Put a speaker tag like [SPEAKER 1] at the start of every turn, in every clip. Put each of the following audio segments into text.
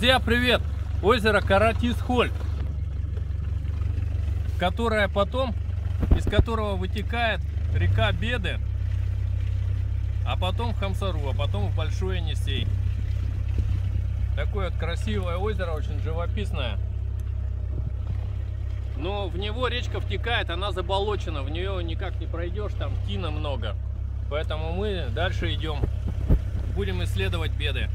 [SPEAKER 1] Друзья, привет! Озеро Каратис-Холь, которое потом, из которого вытекает река Бедий, а потом в Хам-Сару, а потом в Большой Енисей. Такое вот красивое озеро, очень живописное. Но в него речка втекает, она заболочена, в нее никак не пройдешь, там тина много. Поэтому мы дальше идем, будем исследовать Бедий.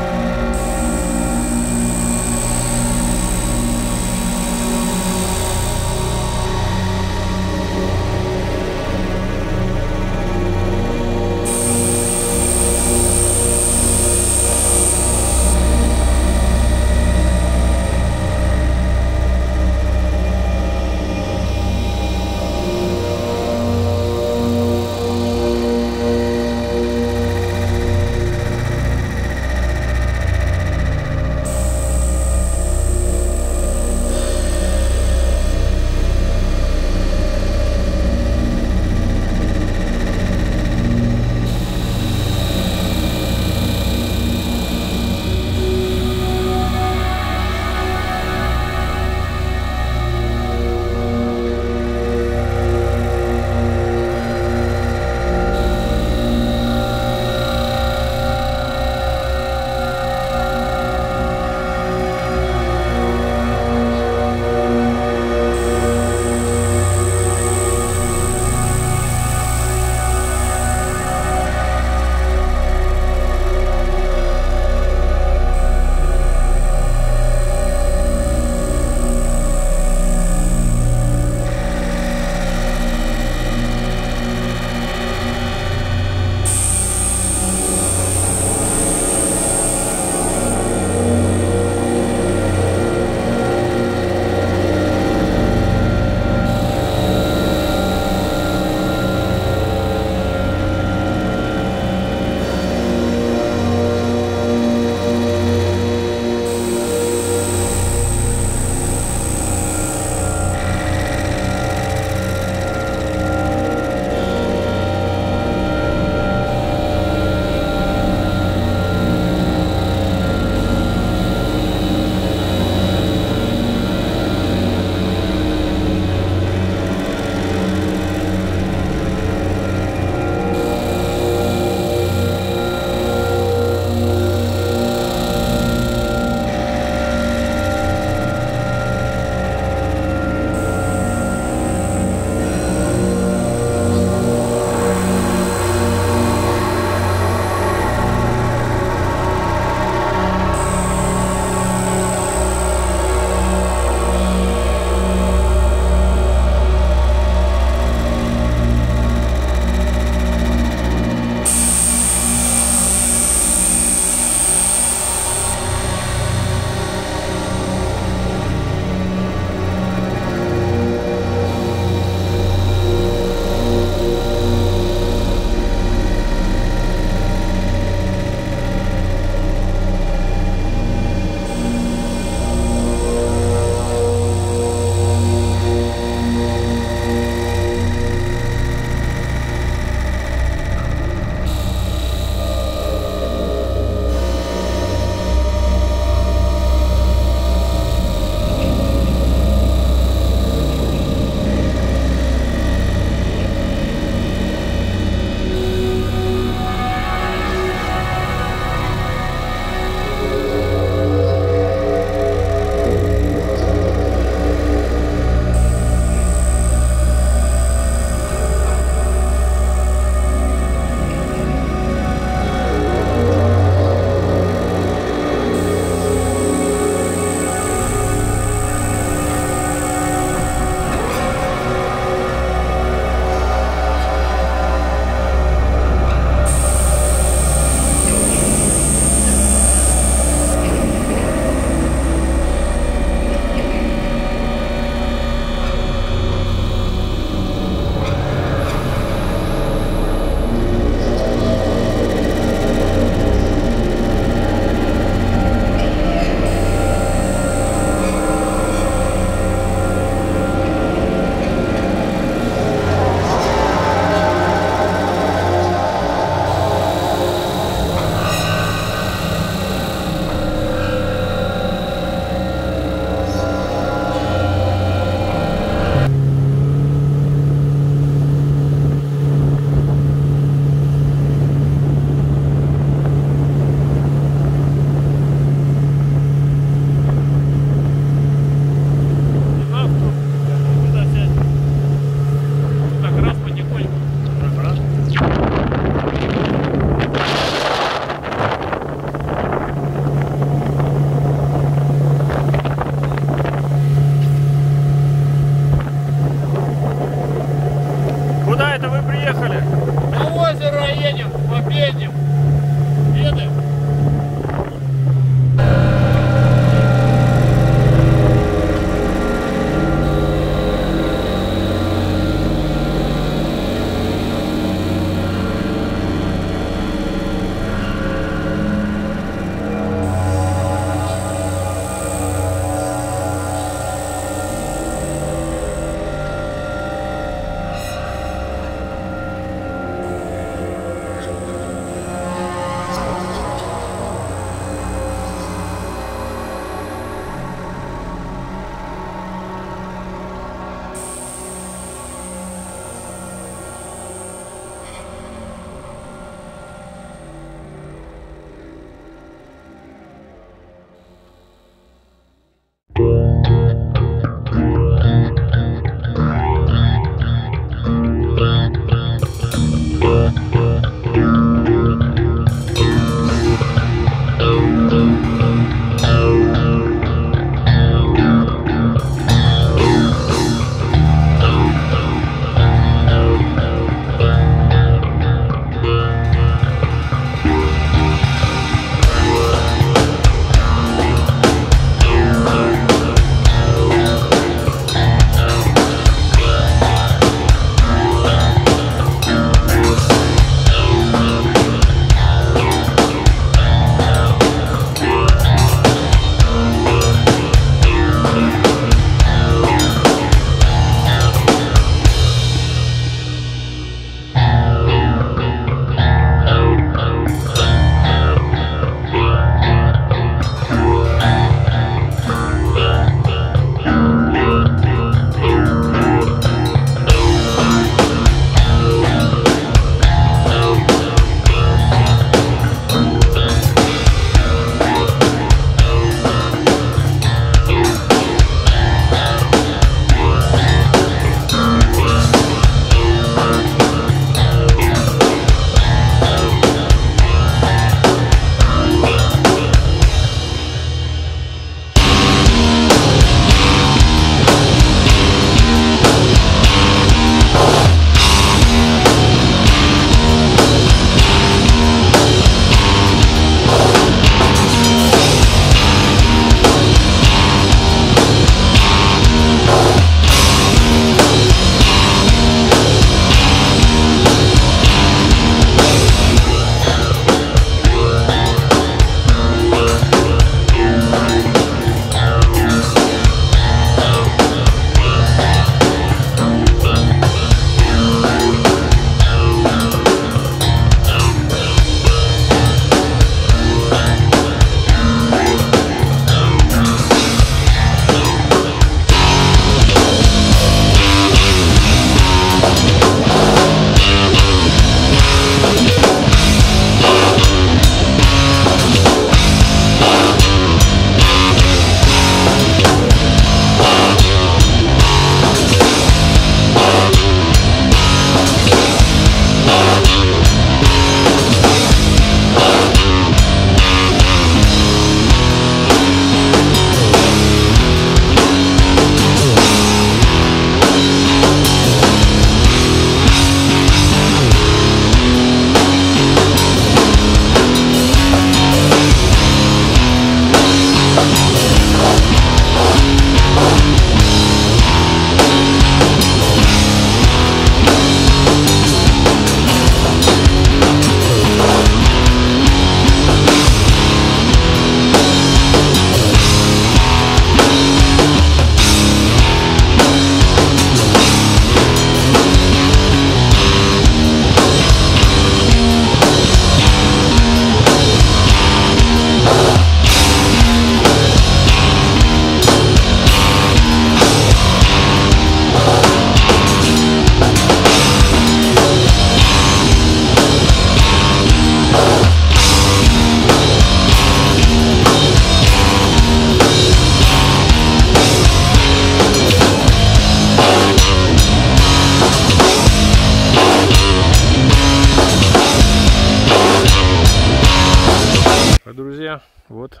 [SPEAKER 1] Вот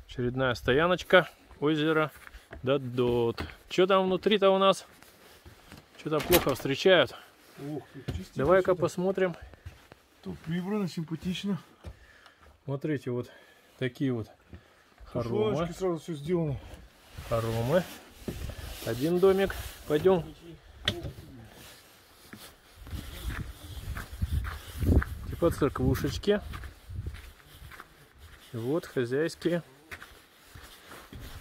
[SPEAKER 1] очередная стояночка озера Додот. Что там внутри-то у нас? Что-то плохо встречают. Давай-ка посмотрим.
[SPEAKER 2] Тут прибрано, симпатично.
[SPEAKER 1] Смотрите, вот такие вот хоромы.
[SPEAKER 2] Сразу все сделано.
[SPEAKER 1] Хоромы. Один домик. Пойдем. Типа церквушечки. И вот хозяйские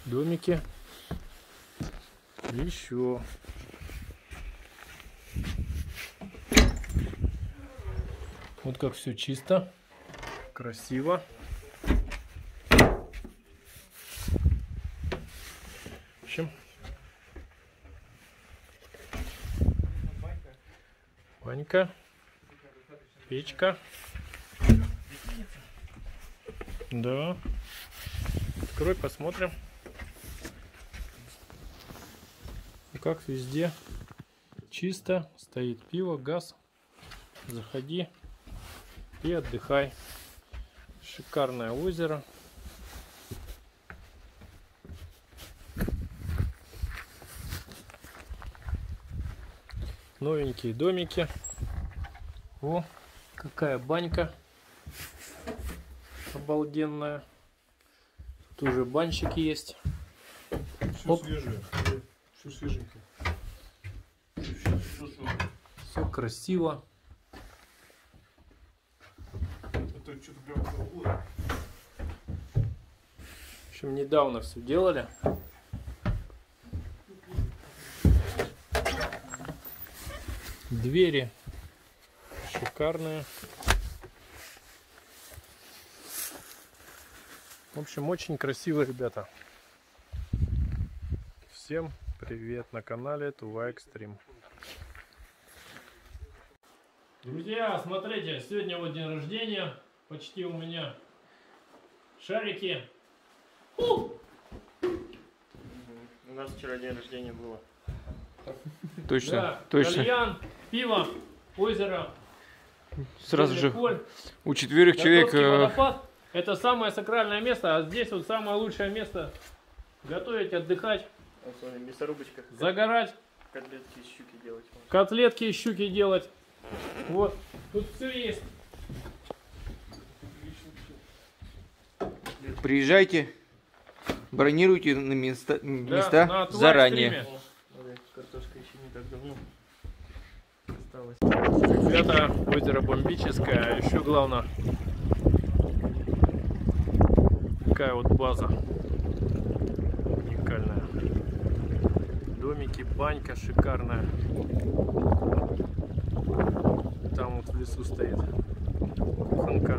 [SPEAKER 1] домики. Еще. Вот как все чисто, красиво. В общем, банька, печка. Да. Открой, посмотрим. Как везде чисто, стоит пиво, газ. Заходи и отдыхай. Шикарное озеро. Новенькие домики. О, какая банька обалденная. Тут уже банщик есть.
[SPEAKER 2] Все свежее. Все свеженькое.
[SPEAKER 1] Все красиво.
[SPEAKER 2] Это что-то прям было.
[SPEAKER 1] В общем, недавно все делали. Двери шикарные. В общем, очень красиво, ребята. Всем привет на канале Tuva Extreme. Друзья, смотрите, сегодня вот день рождения. Почти у меня шарики.
[SPEAKER 3] У нас вчера день рождения было.
[SPEAKER 4] Точно,
[SPEAKER 1] Да,
[SPEAKER 4] точно.
[SPEAKER 1] кальян, пиво, озеро.
[SPEAKER 4] Сразу же
[SPEAKER 1] Изиг-Холь.
[SPEAKER 4] у 4 человек.
[SPEAKER 1] Водопад. Это самое сакральное место, а здесь вот самое лучшее место готовить, отдыхать,
[SPEAKER 3] Вот смотри, мясорубочка.
[SPEAKER 1] загорать,
[SPEAKER 3] Котлетки из щуки делать.
[SPEAKER 1] котлетки из щуки делать. Вот, тут все есть.
[SPEAKER 4] Приезжайте, бронируйте на места
[SPEAKER 1] на Tuva
[SPEAKER 4] заранее.
[SPEAKER 1] Extreme.
[SPEAKER 3] Картошка еще не так давно осталась.
[SPEAKER 1] Ребята, озеро бомбическое, а еще главное, такая вот база уникальная. Домики, банька шикарная. Там вот в лесу стоит кухонка.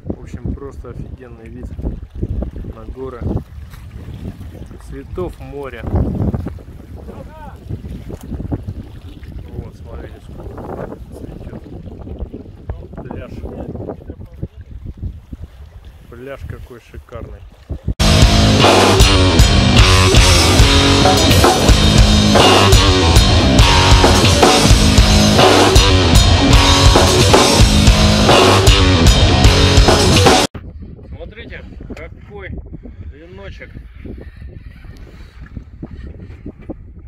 [SPEAKER 1] В общем, просто офигенный вид на горы. Цветов море. Вот, смотрите, сколько цветет. Пляж. Пляж какой шикарный. Смотрите, какой веночек.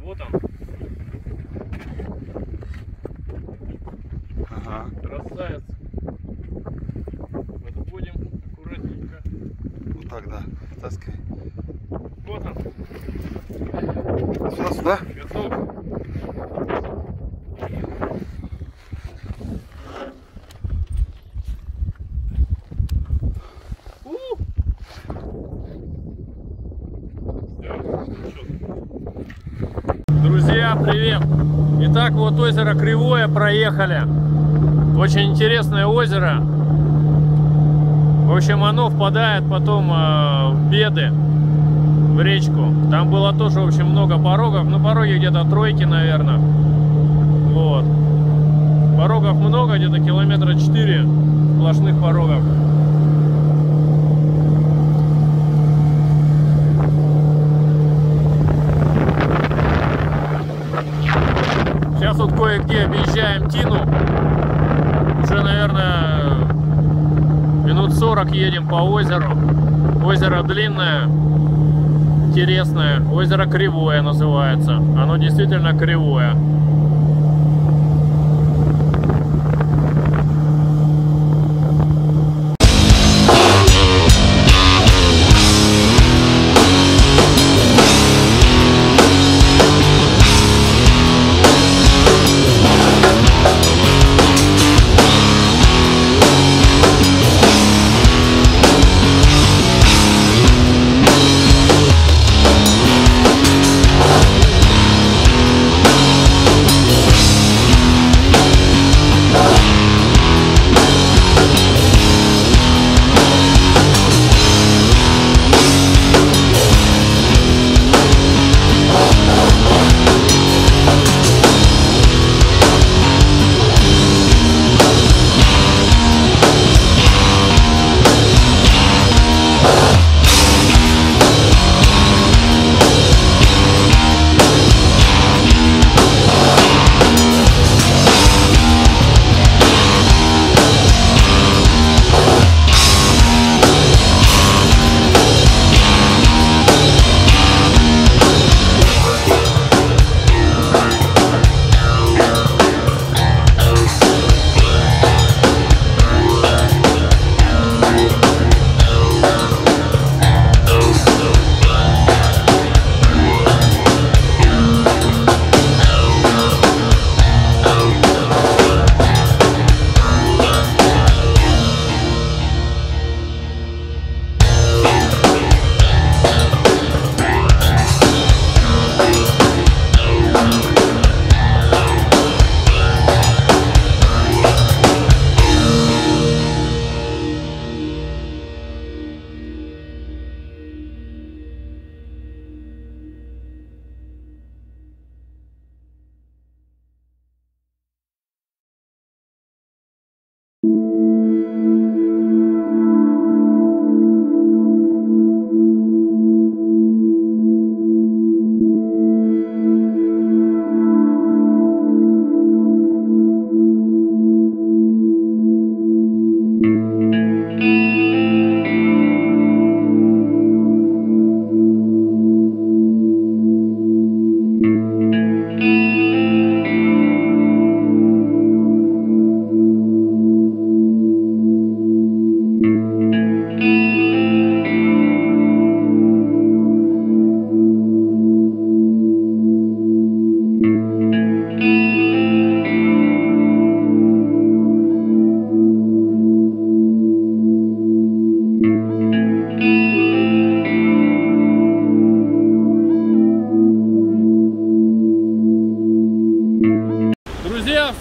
[SPEAKER 1] Вот он.
[SPEAKER 4] Ага.
[SPEAKER 1] Красавец. Подходим аккуратненько.
[SPEAKER 4] Вот так, да. Таскай.
[SPEAKER 1] Вот он.
[SPEAKER 4] Сюда?
[SPEAKER 1] Готов. Друзья, привет! Итак, вот озеро Кривое проехали. Очень интересное озеро. В общем, оно впадает потом в Беды, в речку. Там было тоже очень много порогов. Ну, пороги где-то тройки, наверное. Вот. Порогов много, где-то километра 4 сплошных порогов. Сейчас вот кое-где объезжаем Тину. Уже, наверное, Минут 40 едем по озеру. Озеро длинное, интересное. Озеро Кривое называется. Оно действительно кривое.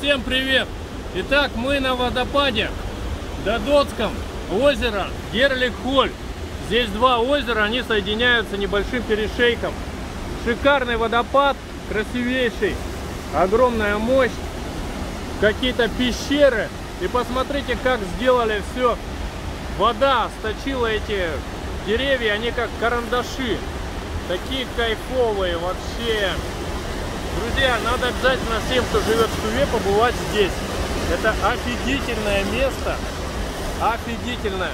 [SPEAKER 1] Всем привет! Итак, мы на водопаде Додотском, озеро Дээрлиг-Холь. Здесь два озера, они соединяются небольшим перешейком. Шикарный водопад, красивейший, огромная мощь, какие-то пещеры. И посмотрите, как сделали все. Вода сточила эти деревья, они как карандаши. Такие кайфовые вообще. Друзья, надо обязательно всем, кто живет в Туве, побывать здесь. Это офигительное место. Офигительное.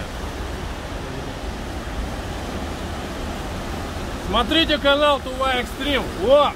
[SPEAKER 1] Смотрите канал Tuva Extreme. Во!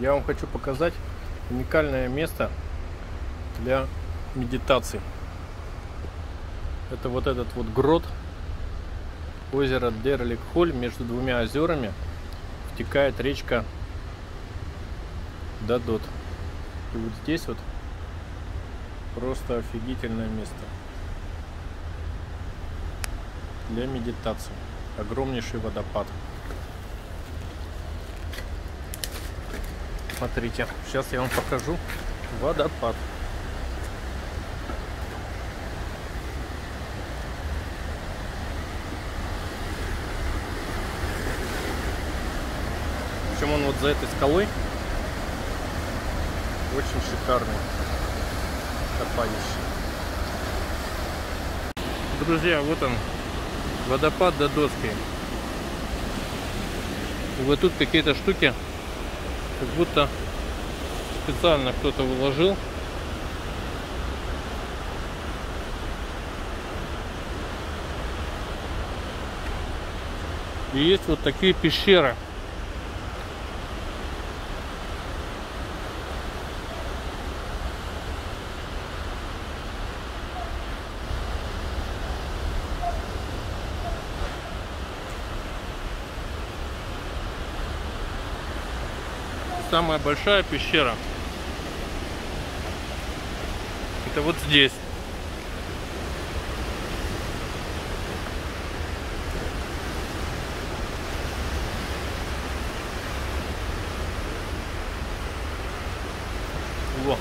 [SPEAKER 3] Я вам хочу показать уникальное место для медитации. Это вот этот вот грот, озеро Дээрлиг-Холь. Между двумя озерами втекает речка Додот. И вот здесь вот просто офигительное место для медитации. Огромнейший водопад. Смотрите, сейчас я вам покажу водопад. Причем он вот за этой скалой. Очень шикарный водопадище. Друзья, вот он, водопад Додотский. И вот тут какие-то штуки, как будто специально кто-то выложил. И есть вот такие пещеры. Самая большая пещера — это вот здесь. Во.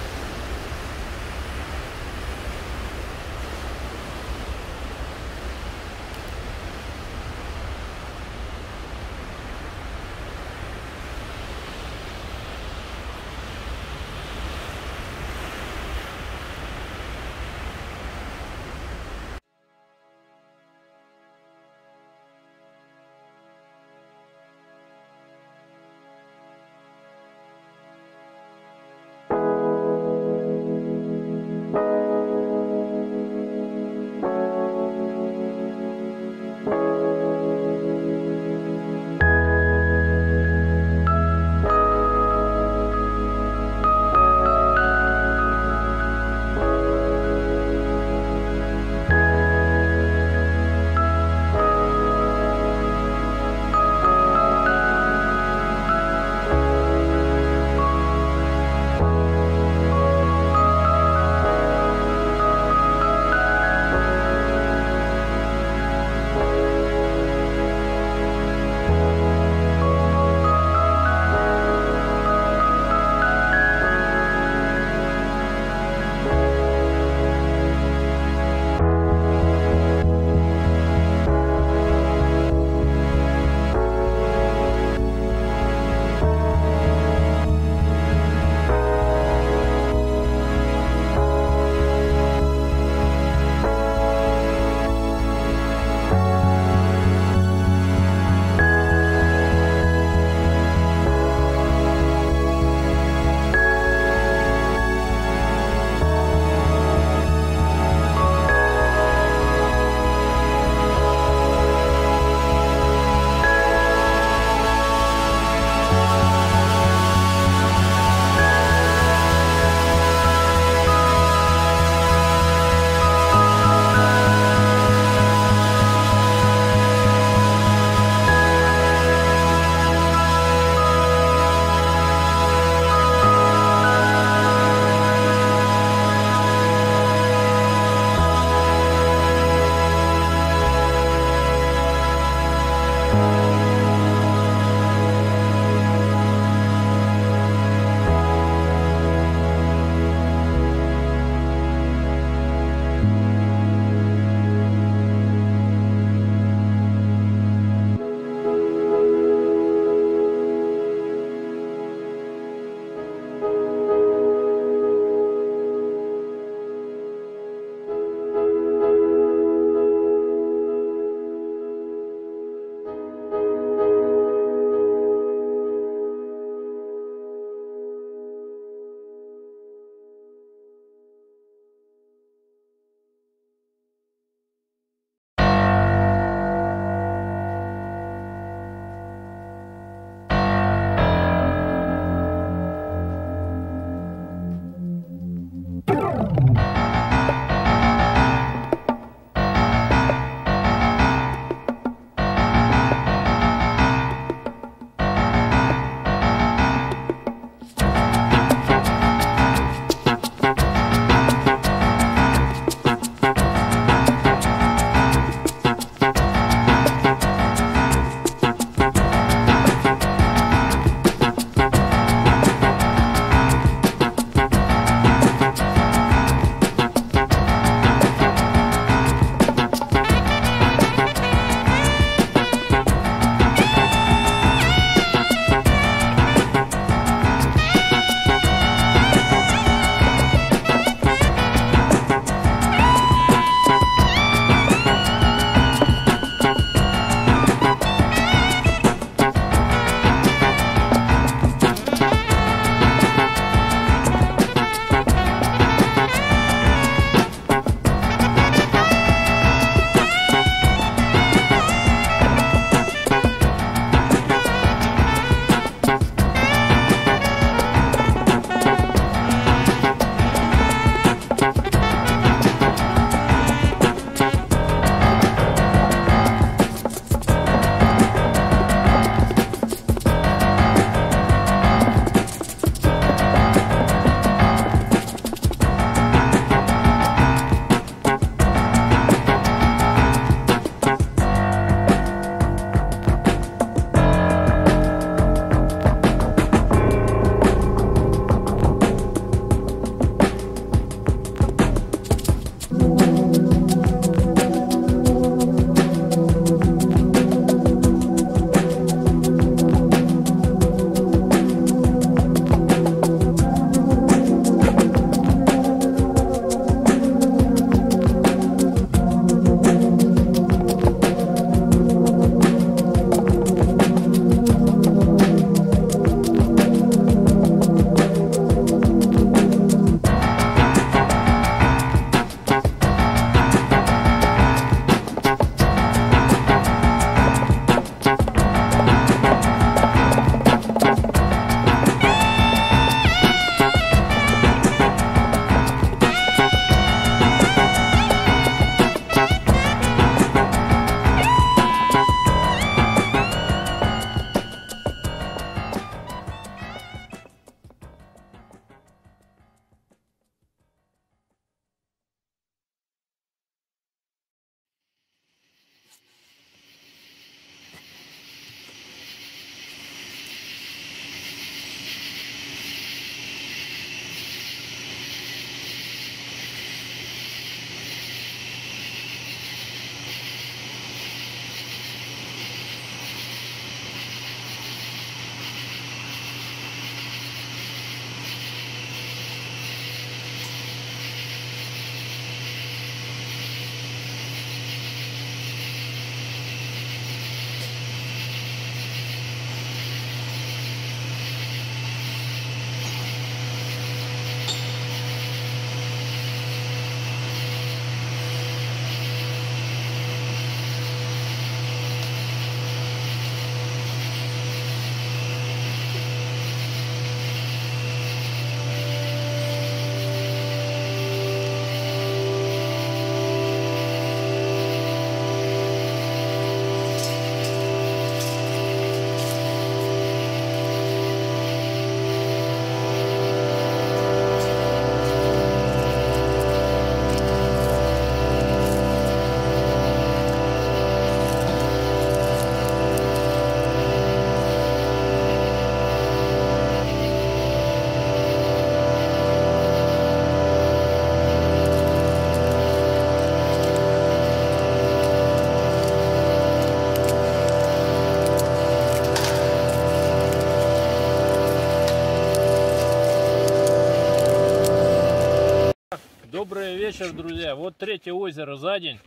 [SPEAKER 1] вечер, друзья. Вот третье озеро за день.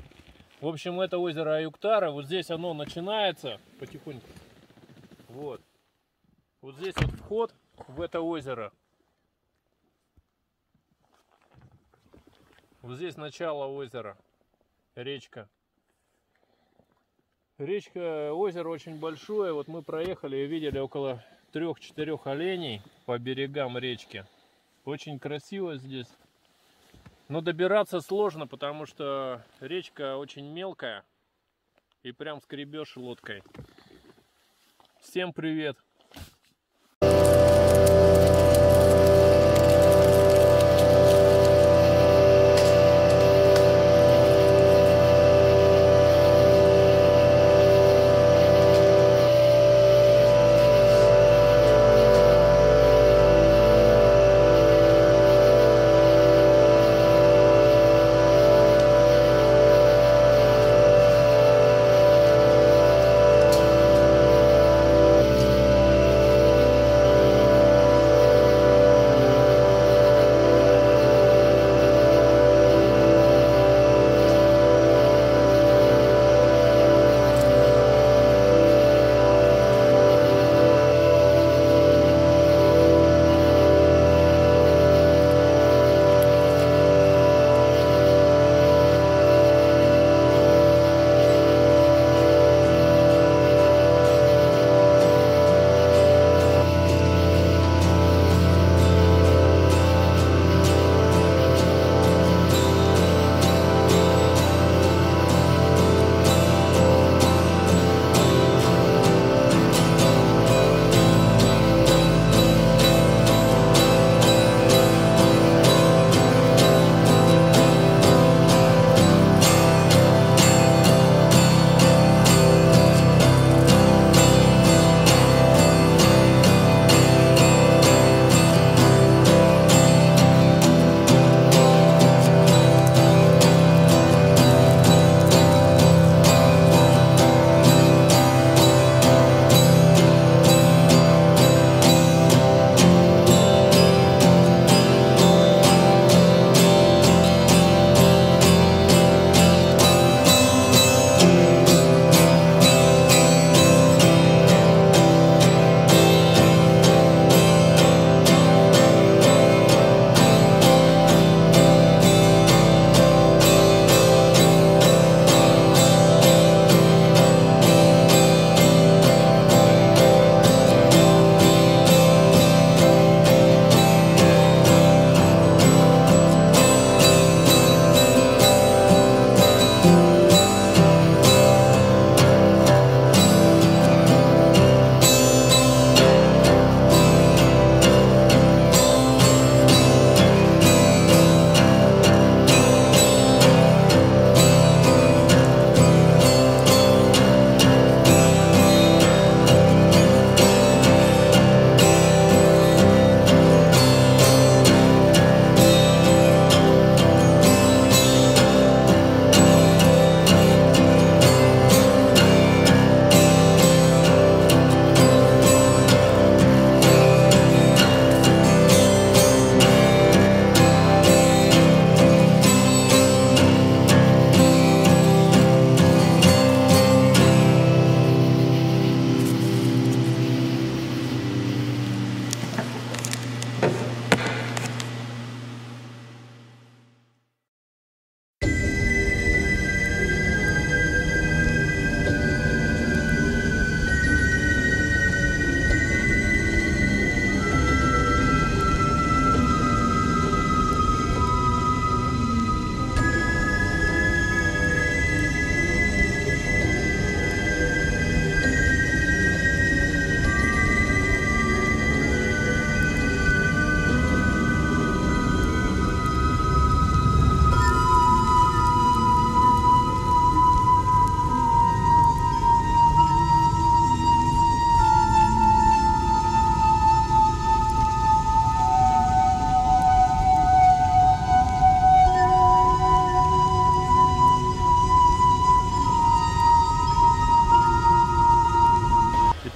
[SPEAKER 1] В общем, это озеро Аюктара. Вот здесь оно начинается потихоньку. Вот. Вот здесь вот вход в это озеро. Вот здесь начало озера. Речка. Речка, озеро очень большое. Вот мы проехали и видели около 3-4 оленей по берегам речки. Очень красиво здесь. Но добираться сложно, потому что речка очень мелкая. И прям скребешь лодкой. Всем привет!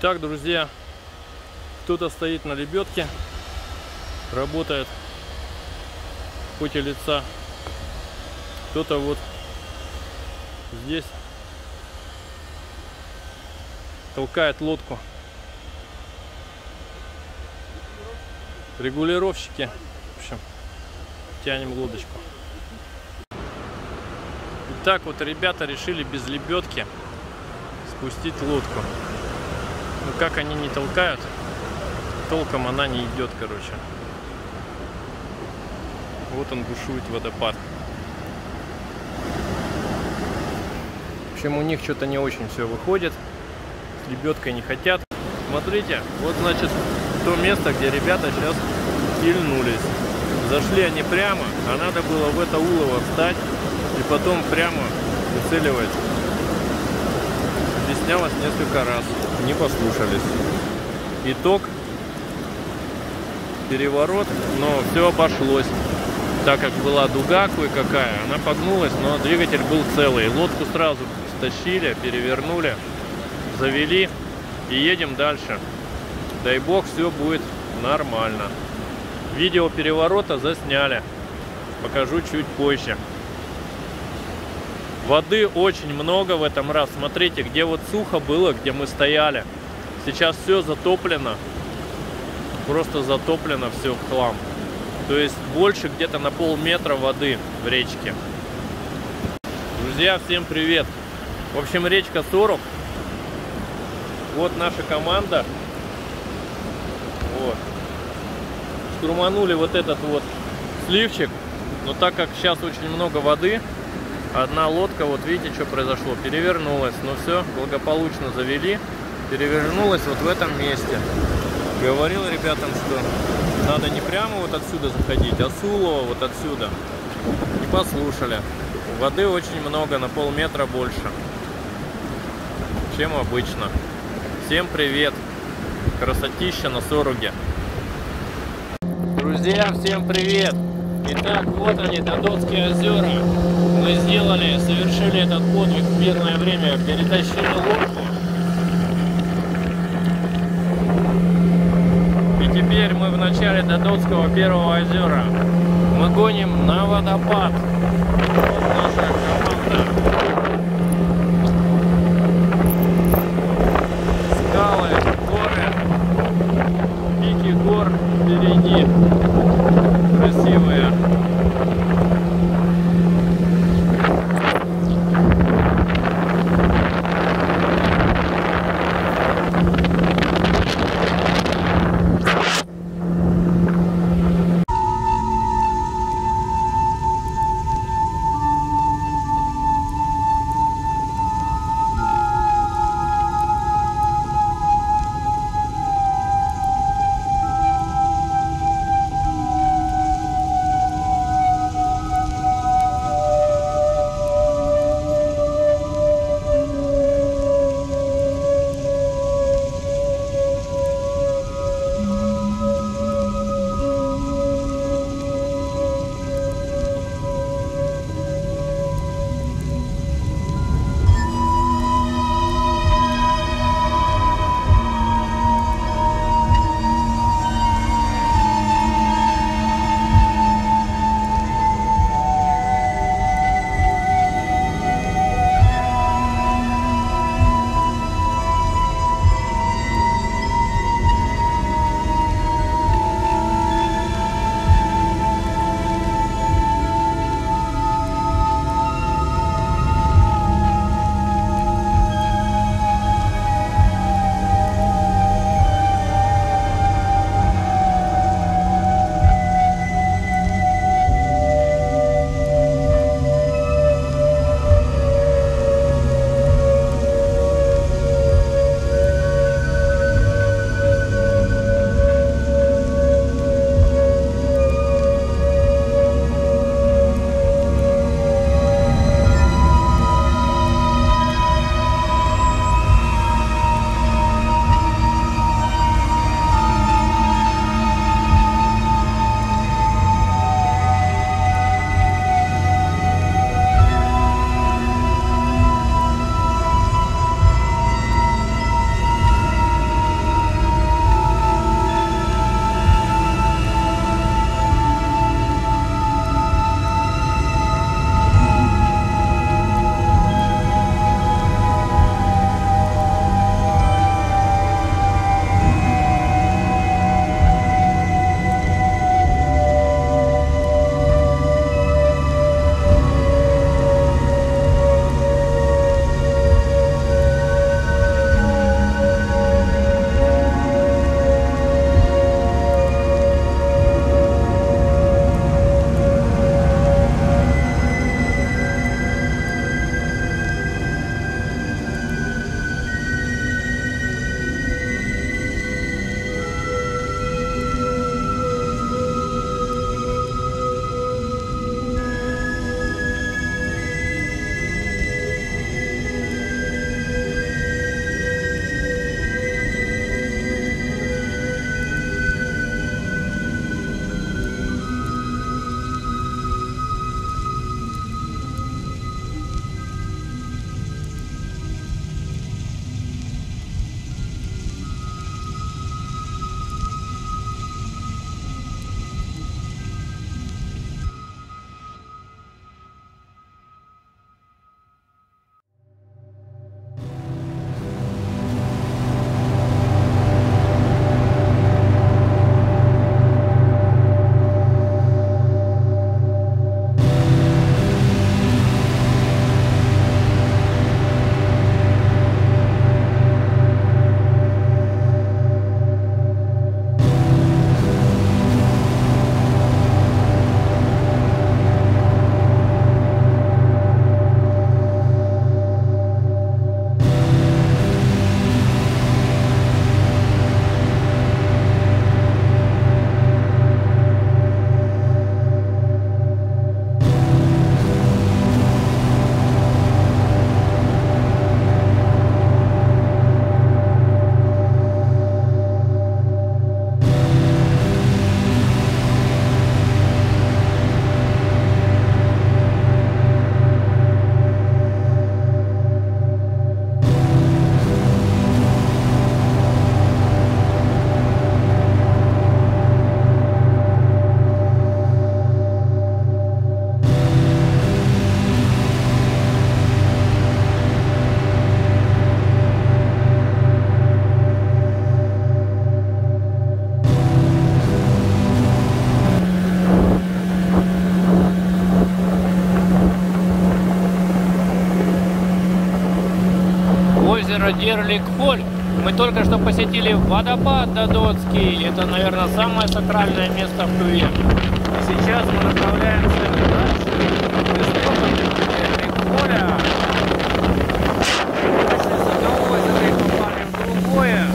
[SPEAKER 1] Итак, друзья, кто-то стоит на лебедке, работает в поте лица.
[SPEAKER 3] Кто-то вот здесь толкает лодку. Регулировщики. В общем, тянем лодочку. Итак, вот ребята решили без лебедки спустить лодку. Ну как они не толкают, толком она не идет, короче. Вот он бушует водопад. В общем, у них что-то не очень все выходит. С лебедкой не хотят. Смотрите, вот значит то место, где ребята сейчас пильнулись. Зашли они прямо, а надо было в это улово встать и потом прямо выцеливать. Объяснялось несколько раз. Не послушались. Итог. Переворот, но все обошлось. Так как была дуга кое-какая, она погнулась, но двигатель был целый. Лодку сразу стащили, перевернули, завели и едем дальше. Дай бог, все будет нормально. Видео переворота засняли. Покажу чуть позже. Воды очень много в этом раз. Смотрите, где вот сухо было, где мы стояли. Сейчас все затоплено. Просто затоплено все в хлам. То есть больше где-то на полметра воды в речке. Друзья, всем привет. В общем, речка 40. Вот наша команда. Вот. Штурманули вот этот вот сливчик. Но так как сейчас очень много воды, одна лодка, вот видите, что произошло, перевернулась. Но все, благополучно завели. Перевернулась вот в этом месте. Говорил ребятам, что надо не прямо вот отсюда заходить, а с улова вот отсюда. Не послушали. Воды очень много, на полметра больше, чем обычно. Всем привет. Красотища на Соруге. Друзья, всем привет. Итак, вот они, Додотские озера. Мы совершили этот подвиг в мирное время, перетащили лодку. Теперь мы в начале Додотского первого озера. Мы гоним на водопад. Вот наша команда. Скалы, горы, пики гор впереди. Красивые. озеро Дээрлиг-Холь. Мы только что посетили водопад Додотский. Это, наверное, самое сакральное место в Туве. И сейчас мы направляемся дальше, к истокам Дээрлиг-Холя. Вышли с одного озера и попали в другое.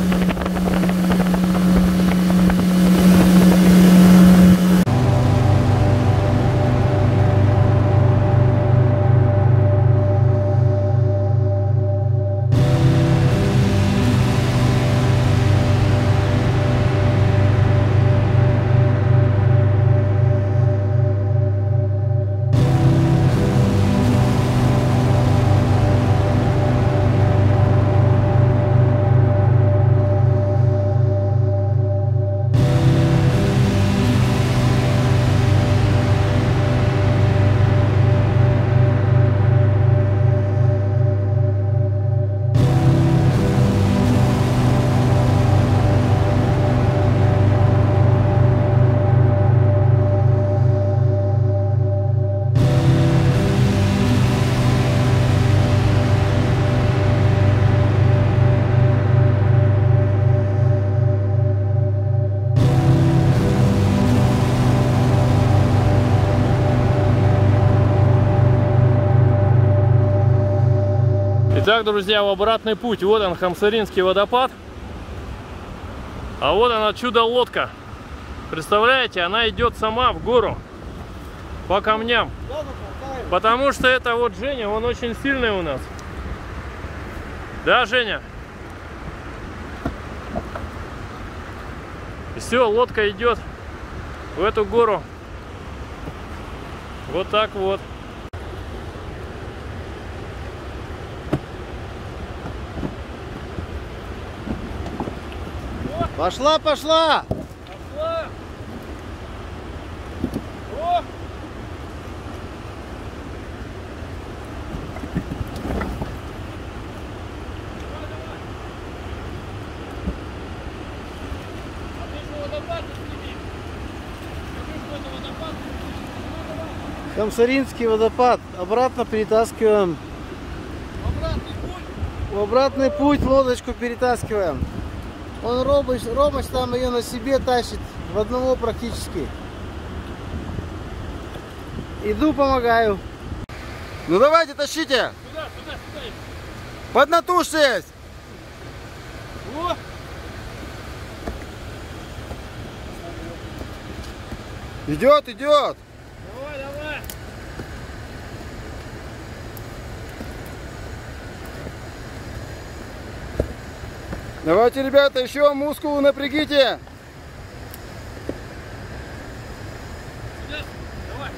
[SPEAKER 3] Итак, друзья, в обратный путь. Вот он, Хам-Сыринский водопад. А вот она, чудо-лодка. Представляете, она идет сама в гору по камням. Потому что это вот Женя, он очень сильный у нас. Да, Женя? И все, лодка идет в эту гору. Вот так вот.
[SPEAKER 5] Пошла, пошла!
[SPEAKER 3] Пошла! О!
[SPEAKER 5] Хам-Сыринский водопад. Обратно перетаскиваем. В обратный путь лодочку перетаскиваем. Он Ромыч там ее на себе тащит, в одного практически. Иду, помогаю. Ну давайте, тащите.
[SPEAKER 3] Сюда.
[SPEAKER 5] Поднатужьтесь.
[SPEAKER 3] О!
[SPEAKER 5] Идет.
[SPEAKER 3] Давай.
[SPEAKER 5] Давайте, ребята, еще мускулы напрягите.
[SPEAKER 3] Сюда. Давай.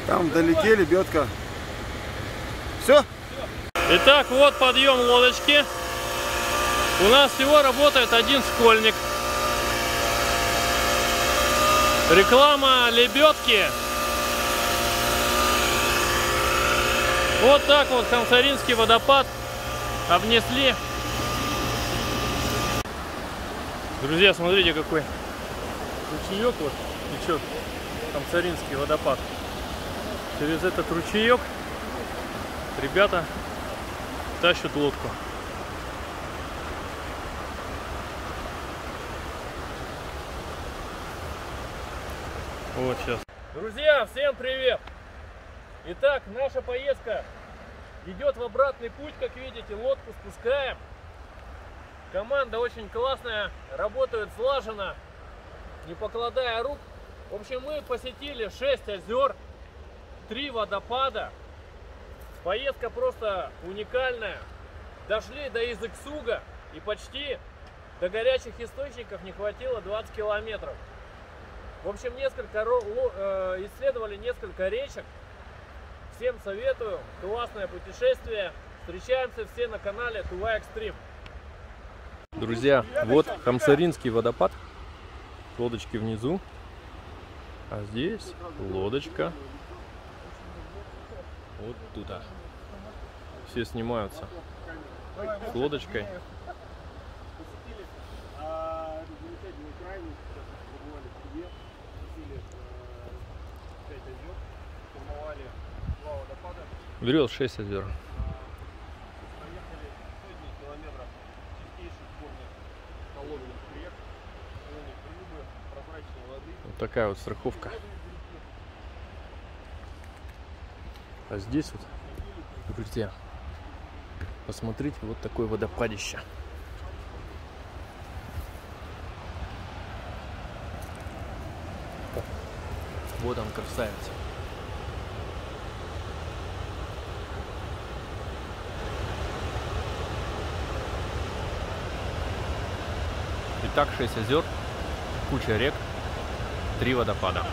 [SPEAKER 5] Там вдалеке лебедка. Все?
[SPEAKER 3] Итак, вот подъем лодочки. У нас всего работает один школьник. Реклама лебедки. Вот так вот Хам-Сыринский водопад обнесли. Друзья, смотрите, какой ручеек вот течет. Хам-Сыринский водопад. Через этот ручеек ребята тащат лодку. Вот сейчас. Друзья, всем привет! Итак, наша поездка идет в обратный путь, как видите, лодку спускаем. Команда очень классная, работает слаженно, не покладая рук. В общем, мы посетили 6 озер, 3 водопада. Поездка просто уникальная. Дошли до Изиг-Суга и почти до горячих источников не хватило 20 километров. В общем, исследовали несколько речек. Всем советую. Классное путешествие. Встречаемся все на канале Tuva Extreme. Друзья, вот Хам-Сыринский водопад. Лодочки внизу. А здесь лодочка. Вот туда. Все снимаются с лодочкой. Берет 6 озер. Вот такая вот страховка. А здесь вот, друзья, посмотрите, вот такое водопадище. Вот он, красавец. Итак, 6 озер, куча рек, 3 водопада.